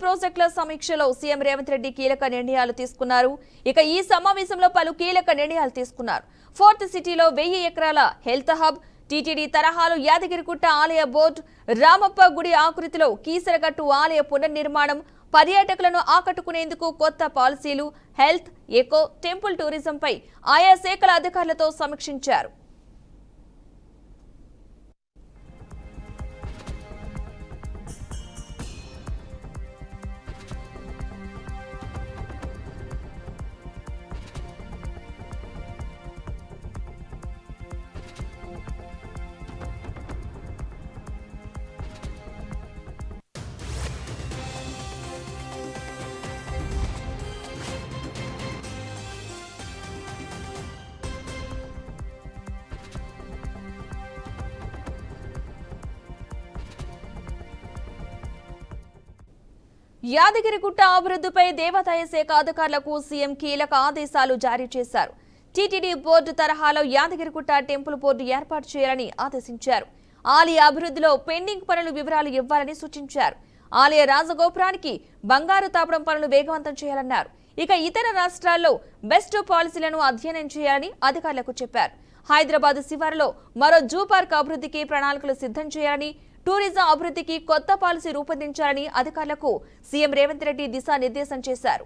ప్రాజెక్టుల సమీక్షలో సీఎం రేవంత్ రెడ్డి కీలక నిర్ణయాలు తీసుకున్నారు. ఇక ఈ సమావేశంలో పలు కీలక నిర్ణయాలు తీసుకున్నారు. ఫోర్త్ సిటీలో 1000 ఎకరాల హెల్త్ హబ్, టీటీడీ తరహాలో యాదగిరిగుట్ట ఆలయ బోర్డు, రామప్ప గుడి ఆకృతిలో కీసరగట్టు ఆలయ పునర్నిర్మాణం, పర్యాటకులను ఆకట్టుకునేందుకు కొత్త పాలసీలు, హెల్త్, ఎకో, టెంపుల్ టూరిజంపై ఆయా శాఖల అధికారులతో సమీక్షించారు. యాదగిరిగుట్ట అభివృద్ధిపై దేవాదాయ శాఖ అధికారులకు సీఎం కీలక ఆదేశాలు జారీ చేశారు. టీటీడీ బోర్డు తరహాలో యాదగిరిగుట్ట టెంపుల్ బోర్డు ఏర్పాటు చేయాలని ఆదేశించారు. ఆలయ అభివృద్ధిలో పెండింగ్ పనుల వివరాలు ఇవ్వాలని సూచించారు. ఆలయ రాజగోపురానికి బంగారు తాపడం పనులు వేగవంతం చేయాలన్నారు. ఇక ఇతర రాష్ట్రాల్లో బెస్ట్ పాలసీలను అధ్యయనం చేయాలని అధికారులకు చెప్పారు. హైదరాబాద్ శివారులో మరో జూ పార్క్ అభివృద్ధికి ప్రణాళికలు సిద్ధం చేయాలని, టూరిజం అభివృద్ధికి కొత్త పాలసీ రూపొందించాలని అధికారులకు సీఎం రేవంత్ రెడ్డి దిశానిర్దేశం చేశారు.